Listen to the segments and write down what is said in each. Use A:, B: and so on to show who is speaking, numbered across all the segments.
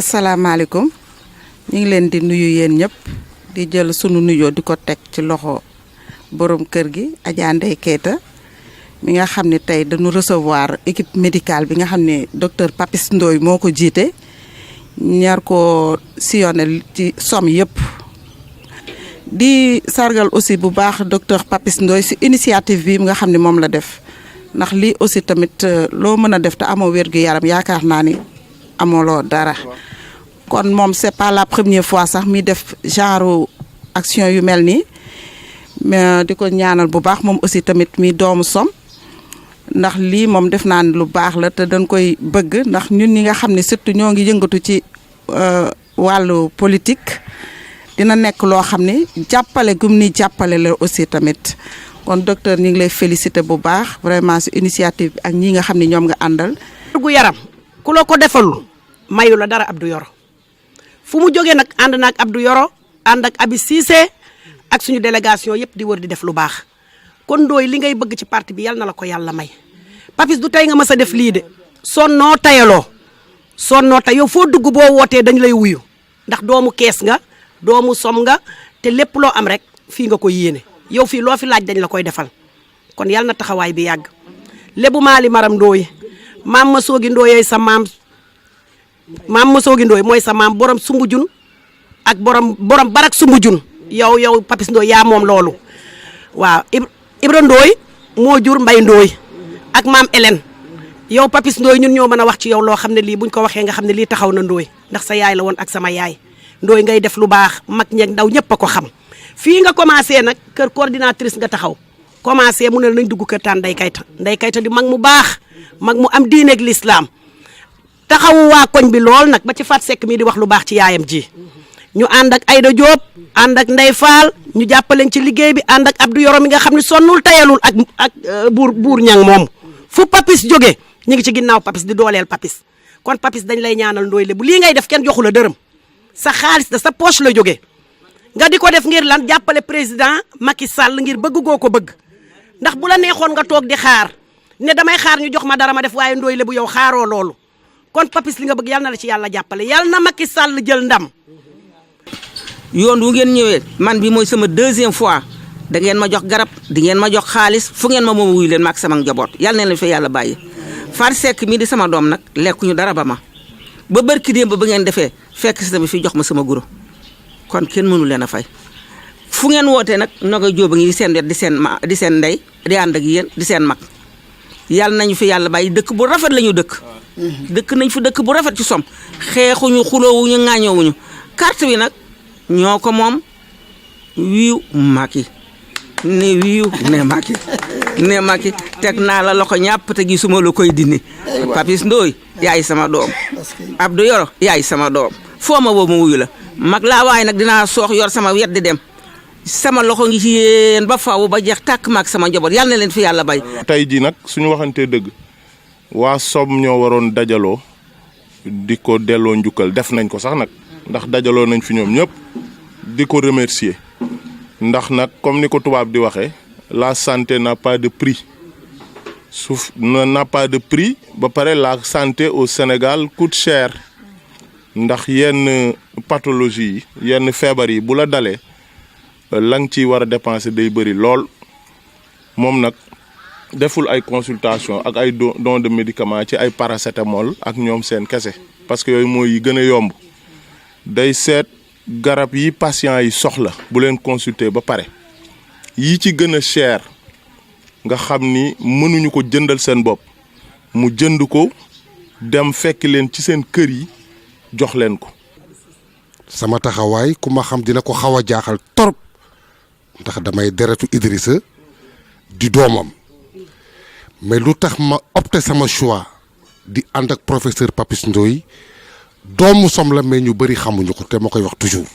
A: salaamaaleykum ñu ngi leen di nuyu yéen ñëpp di jël sunu nuyoo di ko teg ci loxo borom kër gi Adja Ndeye Keita mi nga xam ne tey dañu recevoir équipe médicale bi nga xam ne docteur Papis Ndoye moo ko jiite ñaar ko sillonné ci somme yëpp di sargal aussi bu baax docteur Papis Ndoye si initiative bi nga xam ne moom la def ndax lii aussi tamit loo mën a def te amoo wér-gu-yaram yaakaar naa ni amoloo dara kon moom c'est pas la première fois sax mi def genre action yu mel nii mais di ko ñaanal bu baax moom aussi tamit mi doomu som ndax lii moom def naa ne lu baax la te dañ koy bëgg ndax ñun ñi nga xam ne surtout ñoo ngi yëngatu ci wàllu politique dina nekk loo xam ne jàppale gum ni jàppale la aussi tamit kon docteur ñu ngi lay féliciter bu baax vraiment si initiative bi ak ñi nga xam ne ñoom nga àndal.
B: gu yaram ku la ko defalul mayu la dara Abdou Yoro fu mu jógee nag ànd na ak Abdou Yoro ànd ak Abi Cissé ak suñu délégation yëpp di wër di def lu baax kon Ndoye li ngay bëgg ci parti bi yal na la ko yàlla may Papis du tey nga mës a def lii de sonnoo tayaloo sonnoo tay yow foo dugg boo wootee dañ lay wuyu ndax doomu kees nga doomu som nga te lépp loo am rek fii nga ko yéene yow fii loo fi laaj dañ la koy defal kon yal na taxawaay bi yàgg lébu maali maram Ndoye maam ma soogi Ndoye sa maam ma soogi Ndoye mooy sa maam borom Sumbujun ak borom barak Sumbujun yow Papis Ndoye yaa moom loolu waaw Ibra Ndoye moo jur Mbay Ndoye ak maam Hélène yow Papis Ndoye ñun ñoo mën a wax ci yow loo xam ne lii buñ ko waxee nga xam ne lii taxaw na Ndoye ndax sa yaay la woon ak sama yaay Ndoye ngay def lu baax mag ñeeg ndaw ñëpp a ko xam fii nga commencé nag kër coordinatrice nga taxaw commencé mu ne nañ dugg kër taan Ndeye Keita di mag mu baax mag mu am diineeg l'islam taxawu waa koñ bi lool nag ba ci Fat Seck mii di wax lu baax ci yaayam ji ñu ànd ak Aïda Diop ànd ak Ndeye Fall ñu jàppaleñ ci liggéey bi ànd ak Abdou Yoro mi nga xam ne sonnul tayalul ak buur ñang moom fu Papis jógee ñu ngi ci ginnaaw Papis di dooleel Papis kon Papis dañ lay ñaanal Ndoye Lebu lii ngay def kenn joxu la dërëm sa xaalis da sa poche la jógee nga di ko def ngir lan jàppale président Macky Sall ngir bëgg goo ko bëgg ndax bu la neexoon nga toog di xaar ne damay xaar ñu jox ma dara ma def waaye Ndoye Lebu yow xaaroo loolu kon Papis li nga bëgg yal na la ci yàlla jàppale yal na Macky Sall jël ndam.
C: yoon wu ngeen ñëwee man bi mooy sama deuxième fois da ngeen ma jox garab di ngeen ma jox xaalis fu ngeen ma moom wuyu leen ma ak sama njaboot yal na leen fi yàlla bàyyi. Fat Seck mii di sama doom nag lekkuñu dara ba ma ba barki démb ba ngeen defee fekk si tamit fi jox ma sama guro kon kenn mënu leen a fay fu ngeen wootee nag Nogaye Diop a ngi di seen wet di seen ndey di ànd ak yéen di seen mag yàlla nañu fi yàlla bàyyi dëkk bu rafet la ñu dëkk. dëkk nañ fi dëkk bu rafet ci som xeexuñu xuloowuñu ŋaañoowuñu carte bi nag ñoo ko moom wiiw Macky ne wiiw ne Macky teg naa la loxo ñàpp te gisuma la koy dindi Papis Ndoye yaay sama doom Abdou Yoro yaay sama doom foo ma woo ma wuyu la mag laa waaye nag dinaa soox yor sama wet di dem sama loxo ngi ci yéen ba faaw ba jeex tàkk maag sama njaboot yàlla na leen fi yàlla bay.
D: tey jii nag suñu waxantee dëgg waa som ñoo waroon dajaloo di ko delloo njukkal def nañ ko sax nag ndax dajaloo nañ fi ñoom ñëpp di ko remercier ndax nag comme ni ko tubaab di waxee la santé n'a pas de prix n'a pas de prix ba pare la santé au Sénégal coûte cher ndax yenn pathologie yi yenn feebar yi bu la dalee la nga ciy war a dépenser day bëri lool moom nag deful ay consultation ak ay don de médicament ci ay paracétamol ak ñoom seen kese parce que yooyu mooy yi gën a yomb day seet garab yi patient yi soxla bu leen consulter ba pare yi ci gën a cher nga xam ni mënuñu ko jëndal seen bopp mu jënd ko dem fekk leen ci seen kër yi jox leen ko.
E: sama taxawaay ku ma xam dina ko xaw a jaaxal torop ndax damay deretu Idrissa di doomam mais lu tax ma opté sama choix di ànd ak professeur Papis Ndoye doomu som la mais ñu bëri xamuñu ko te ma koy wax toujours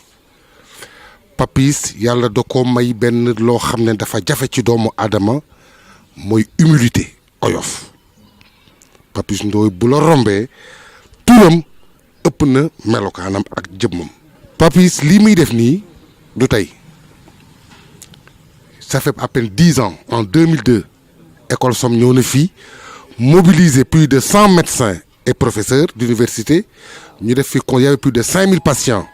E: Papis yàlla da ko may benn loo xam ne dafa jafe ci doomu aadama mooy humilité oyof Papis Ndoye bu la rombee turam ëpp na melokaanam ak jëmmam. Papis lii muy def nii du tey ça fait à peine 10 ans en 2002 école som ñëw na fii mobiliser plus de 100 médecins et professeurs d'université ñu def fi il y avait plus de 5000 patients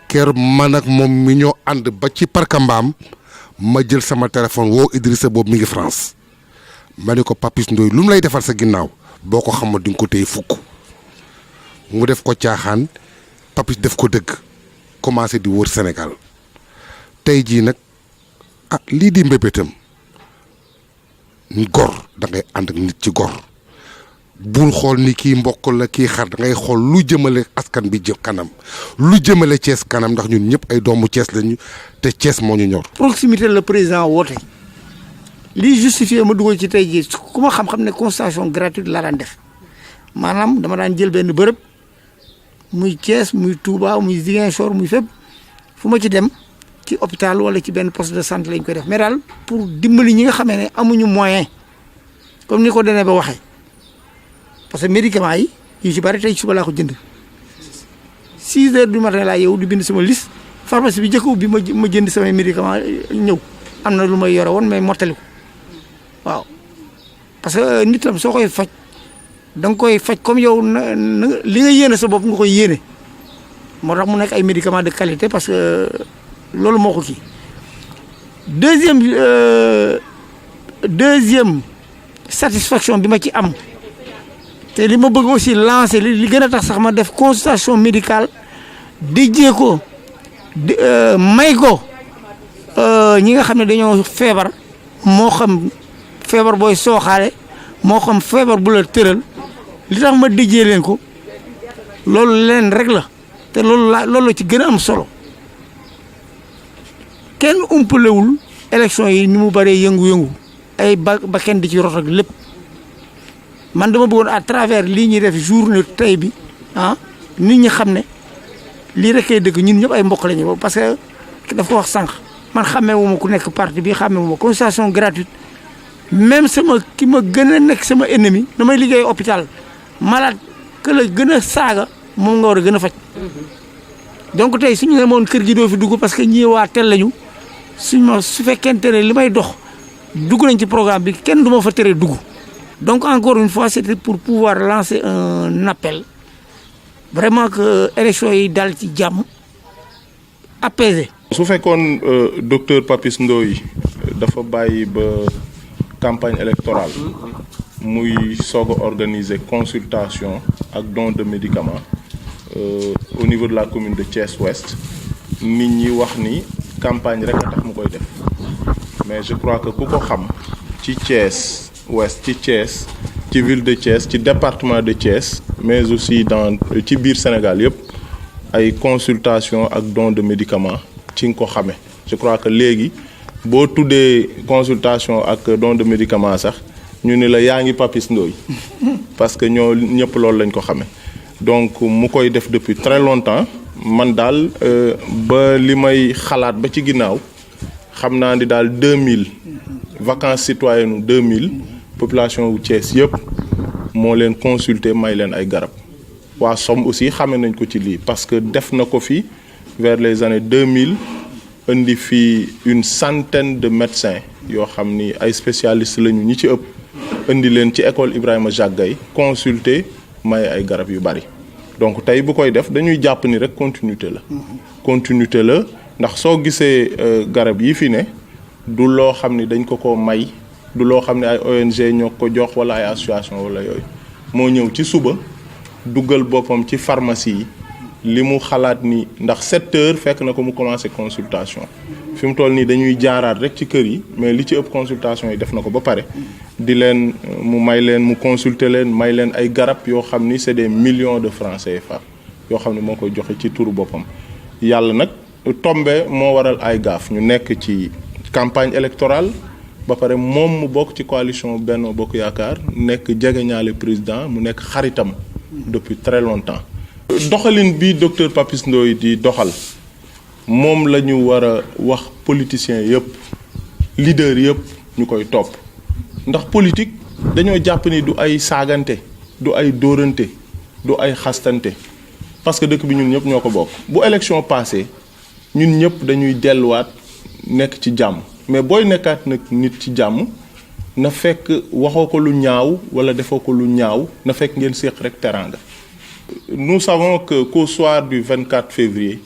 E: kër man ak moom mi ñoo ànd ba ci Parc Mbaam ma jël sama téléphone woo Idrissa boobu mi ngi France ma ne ko Papis Ndoye lu mu lay defal sa ginnaaw boo ko xamal di nga ko téye fukk mu def ko caaxaan Papis def ko dëgg commencé di wër Sénégal tey jii nag lii di mbébétam gor da ngay ànd ak nit ci gor bul xool ni kii mbokk la kii xar da ngay xool lu jëmale askan bi jëm kanam lu jëmale Thiès kanam ndax ñun ñëpp ay doomu Thiès lañu te Thiès moo ñu ñor.
F: proximité la président woote lii justifié ma dugal ci tey jii ku ma xam-xam ne consultation gratuite laa daan def maanaam dama daan jël benn bërëb muy Thiès muy Touba muy Ziguinchor muy fépp fu ma ci dem ci hôpital wala ci benn poste de santé lañ koy def mais daal pour dimbali ñi nga xamee ne amuñu moyen comme ni ko denee ba waxee parce que médicaments yi yu ci bari tey suba laa ko jënd 6 heures du matin laa yow di bind sama liste pharmacie bi njëkk bi ma jënd samay médicaments ñëw am na lu may yore woon mais mottali ko waaw parce que nit tam soo koy faj da nga koy faj comme yow li nga yéene sa bopp nga koy yéene moo tax mu nekk ay médicaments de qualité parce que loolu moo ko kii deuxième satisfaction bi ma ci am te li ma bëgg aussi lancer li gën a tax sax ma def consultation médicale déjee ko may ko ñi nga xam ne dañoo feebar moo xam feebar booy sooxaale moo xam feebar bu la tëral li tax ma déjee leen ko loolu leen rek la te loolu la ci gën a am solo kenn umpalewul élection yi ni mu bëree yëngu-yëngu ay ba kenn di ci rot ak lépp man dama bëggoon à travers lii ñuy def journée tey bi nit ñi xam ne lii rek kay dëgg ñun ñëpp ay mbokk lañu parce que daf ko wax sànq man xàmmee wu ma ku nekk parti bi xàmmee wu ma consultation gratuite même ki ma gën a nekk sama ennemi damay liggéey hôpital malade que la gën a saaga moom nga war a gën a faj donc tey suñu ne moon kër gi doo fi dugg parce que ñii waa tel lañu su fekkente ne li may dox dugg nañ ci programme bi kenn du ma fa tere dugg donc encore une fois c'était pour pouvoir lancer un appel vraiment que élection yi dal ci jàmm apaisé.
D: su fekkoon docteur Papis Ndoye dafa bàyyi ba campagne électorale muy soog a organiser consultation ak don de médicaments au niveau de la commune de Thiès Ouest nit ñi wax ni campagne rek a tax mu koy def mais je crois que ku ko xam ci Thiès Ouest ci Thiès ci ville de Thiès ci département de Thiès mais aussi ci biir Sénégal yëpp ay consultation ak don de médicaments ci nga ko xamee je crois que léegi boo tuddee consultation ak don de médicaments sax ñu ni la yaa ngi Papis Ndoye parce que ñoo ñëpp loolu lañ ko xamee donc mu koy def depuis très longtemps man daal ba li may xalaat ba ci ginnaaw xam naa ni daal 2000 vacances citoyennes 2000 population wu Thiès yëpp moo leen consulter may leen ay garab waa Somme aussi xame nañ ko ci lii parce que def na ko fi vers les années 2000 indi fi une centaine de médecins yoo xam ni ay spécialistes lañu ñi ci ëpp indi leen ci école Ibrahima Jacques Gaye consulter may ay garab yu bari donc tey bu koy def dañuy jàpp ni rek continuité la ndax soo gisee garab yi fi ne du loo xam ni dañ ko may du loo xam ne ay ONG ñoo ko jox wala ay association wala yooyu moo ñëw ci suba duggal boppam ci pharmacie yi li mu xalaat ni ndax 7 heures fekk na ko mu commencé consultation fi mu toll nii dañuy jaaraat rek ci kër yi mais li ci ëpp consultation yi def na ko ba pare di leen mu may leen mu consulter leen may leen ay garab yoo xam ni c'est des millions de francs CFA yoo xam ne moo koy joxe ci turu boppam yàlla nag tombe moo waral ay gaaf ñu nekk ci campagne électorale ba pare moom mu bokk ci coalition Benno Bokk Yaakaar nekk jegeñaale président mu nekk xaritam depuis très longtemps doxalin bi docteur Papis Ndoye di doxal moom la ñu war a wax politiciens yëpp leader yëpp ñu koy topp ndax politique dañoo jàpp ni du ay saagante du ay dóorante du ay xastante parce que dëkk bi ñun ñëpp ñoo ko bokk bu élection passé ñun ñëpp dañuy delluwaat nekk ci jàmm mais booy nekkaat nag nit ci jàmm na fekk waxoo ko lu ñaaw wala defoo ko lu ñaaw na fekk ngeen séq rek teranga. Nous savons qu'au soir du 24 février,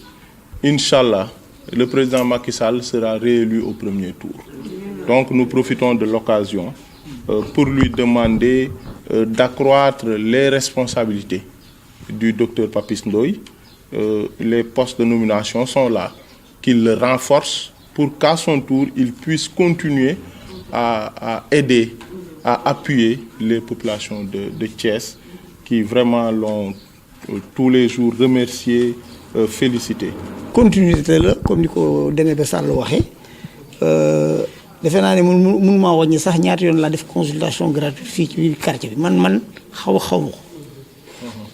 D: Inch'Allah, le président Macky Sall sera réélu au premier tour. Donc nous profitons de l'occasion pour lui demander d'accroître les responsabilités du docteur Papis Ndoye. Les postes de nomination sont là, qu'il le renforce pour qu'à son tour, il puisse continuer à aider, à appuyer les populations de Thiès qui vraiment l'ont tous les jours remercié, félicité.
F: Continuité là, comme ni ko Déné Sall waxee defe naa ne mun maa wàññi sax ñaata yoon laa def consultation gratuite fii ci biir quartier bi man xaw ma ko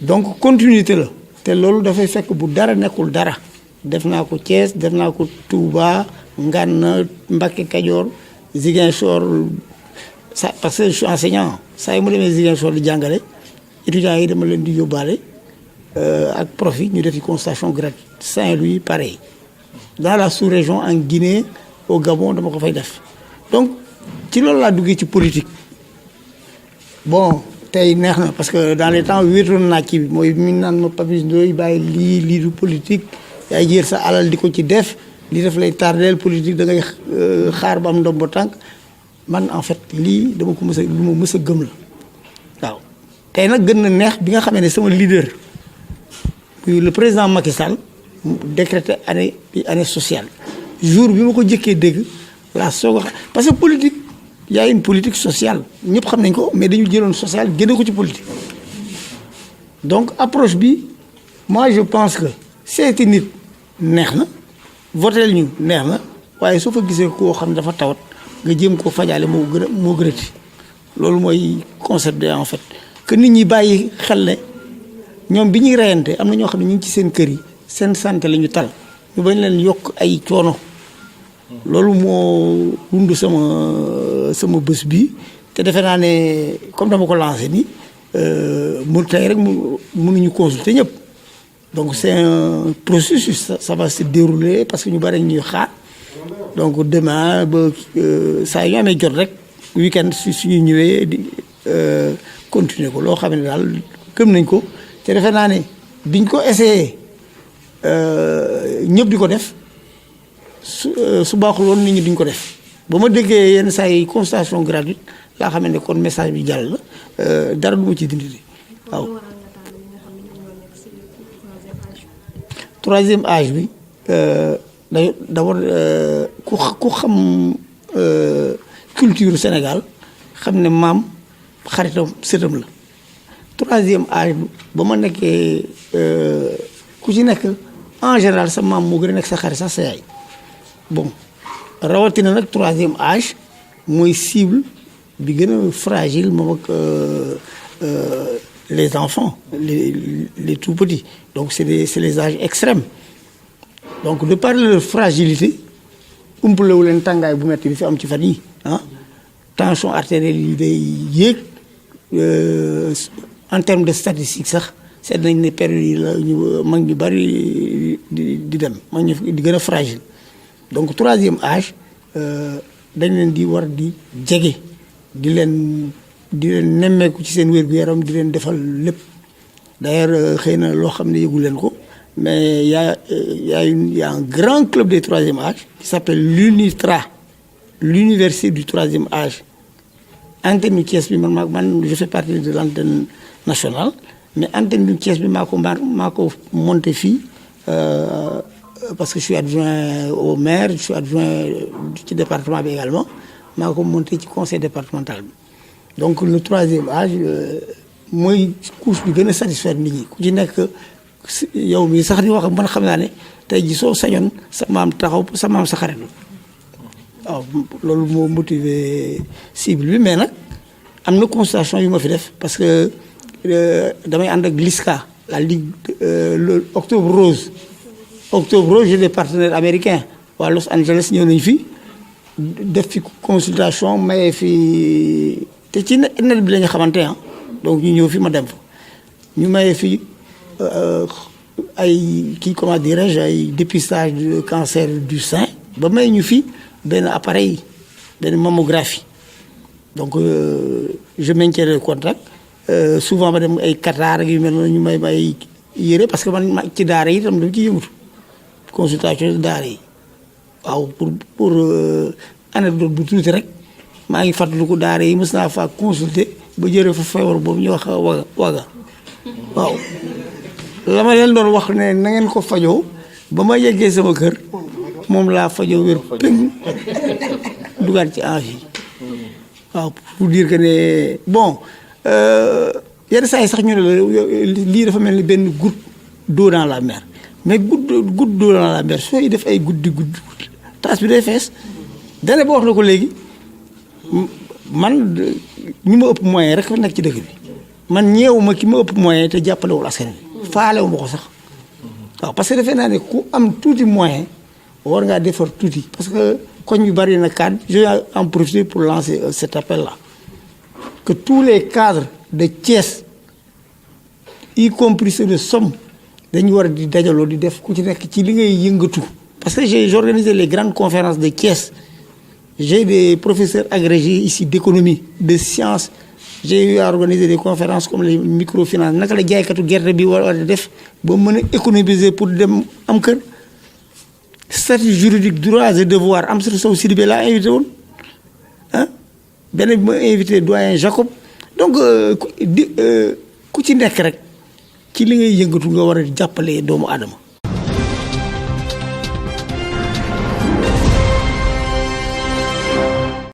F: donc continuité la te loolu dafay fekk bu dara nekkul dara def naa ko Thiès def naa ko Touba Ngana Mbacké Kajoor Ziguinchor parce que je suis enseignant saa yi mu demee Ziguinchor di jàngale étudiants yi dama leen di yóbbaale ak profit ñu defi consultation gratuite Saint-Louis pareil dans la sous-région en Guinée au Gabon dama ko fay def donc ci loolu laa duggee ci politique bon tey neex na parce que dans les temps wéetoon naa ci mooy mi naan ma Papis Ndoye bàyyi lii du politique yaay jël sa alal di ko ci def li def lay tardeel politique da ngay xaar ba am ndombo tànk man en fait lii dama ko lu ma mës a gëm la waaw tey nag gën na neex bi nga xamee ne sama leader le président Macky Sall décrété année sociale jour bi ma ko jëkkee dégg la soog a parce que politique y a une politique sociale ñëpp xam nañ ko mais dañu jëloon social génne ko ci politique donc approche bi moi je pense que seeti nit neex na votel ñu neex na waaye soo fa gisee koo xam ne dafa tawat nga jéem koo fajaale moo gënati loolu mooy concept de en fait que nit ñi bàyyi xel ne ñoom bi ñuy reyante am na ñoo xam ne ñu ngi ci seen kër yi seen santé la ñu tal ñu bañ leen yokk ay coono loolu moo wundu sama bés bi te defe naa ne comme dama ko lancé nii mu tey rek mënuñu consulter ñëpp donc c'est un processus ça va se dérouler parce que ñu bari ñuy xaar donc demain ba saa yu ñu amee jot rek week-end suñu ñëwee di continuer ko loo xam ne daal gëm nañ ko te defe naa ne biñ ko essayé ñëpp di ko def su baaxul woon nit ñi duñ ko def ba ma déggee yenn saa yi consultation gratuite laa xam ne kon message bi jàll la dara du ma ci dindi waaw. troisième âge bi d'abord ku xam culture Sénégal xam ne maam xaritam sëtam la troisième âge ba ma nekkee ku ci nekk en général sa maam moo gën a nekk sa xarit sax sa yaay bon rawatina nag troisième âge mooy cible bi gën a fragile moom ak les enfants les tout petits donc c'est les âges extrêmes donc de par leur fragilité umpalewu leen tàngaay bu metti bi fi am ci fan yi tension artérielle yi day yéeg en termes de statistiques sax seet nañ ne période yi la ñu mag ñu bari di dem mag ñu di gën a fragile donc troisième âge dañ leen di war di jege di leen nemmeeku ci seen wér-gu-yaram di leen defal lépp d'ailleurs xëy na loo xam ne yëgu leen ko mais y a un grand club des troisième âge qui s'appelle l'UNITRA l'université du troisième âge antenne du Thiès bi man je fais partie de l'antenne nationale mais antenne du Thiès bi maa ko monté fii parce que je suis adjoint au maire je suis adjoint ci département bi également maa ko monté ci conseil départemental bi donc le troisième âge mooy couche bi gën a satisfaire nit ñi ku ci nekk yow mi sax di wax man xam naa ne tey ji soo sañoon sa maam taxaw sa maam sa xarit waaw loolu moo motivé cible bi mais nag am na constatation yu ma fi def parce que damay ànd ak LISCA la ligue le Octobre Rose j'ai des partenaires américains waa Los Angeles ñëw nañu fi def fi consultation maye fi te ci net bi la ñu xamante donc ñu ñëw fi ma dem fa ñu maye fi ay kii comment dirais-je ay dépistage de cancer du sein ba may ñu fi benn appareil benn mammographie donc je maintiens le contact souvent ma dem ay Qatar ak yu mel noonu ñu may yére parce que man ci daara yi itam dama ci yëngatu consultation daara yi waaw pour anecdote bu tuuti rek maa ngi fàttaliku daara yi mës naa faa consulter ba jëlee fa feebar boobu ñu wax waga waaw la ma leen doon wax ne na ngeen ko fajoo ba ma yeggee sama kër moom laa fajoo wér péng dugaat ci envie waaw pour dire que ne bon yenn saa yi sax ñu ne la lii dafa mel ni benn goutte d'eau dans la mer mais goutte d'eau dans la mer sooy def ay guddi taas bi day fees dane ba wax na ko léegi man ñi ma ëpp moyen rek fa nekk ci dëkk bi man ñeewuma ki ma ëpp moyen te jàppalewul askan bi faalewu ma ko sax waaw parce que defe naa ne ku am tuuti moyen war ngaa defar tuuti parce que koñ yu bari na cadre je vais en profiter pour lancer cet appel là que tous les cadres de Thiès y compris ceux de Somme dañu war di dajaloo di def ku ci nekk ci li ngay yëngatu parce que j'ai organisé les grandes conférences de Thiès j'ai des professeurs agrégés ici d'économie de sciences j'ai eu à organiser des conférences comme les microfinances naka la jaaykatu gerte bi war a def ba mën a économiser pour dem am kër statut juridique droits et devoirs Amsatou Sow Sidibé laa invité woon ah beneen bi ma invité doyen Jacob donc ku ci nekk rek ci li ngay yëngatu nga war a jàppale doomu aadama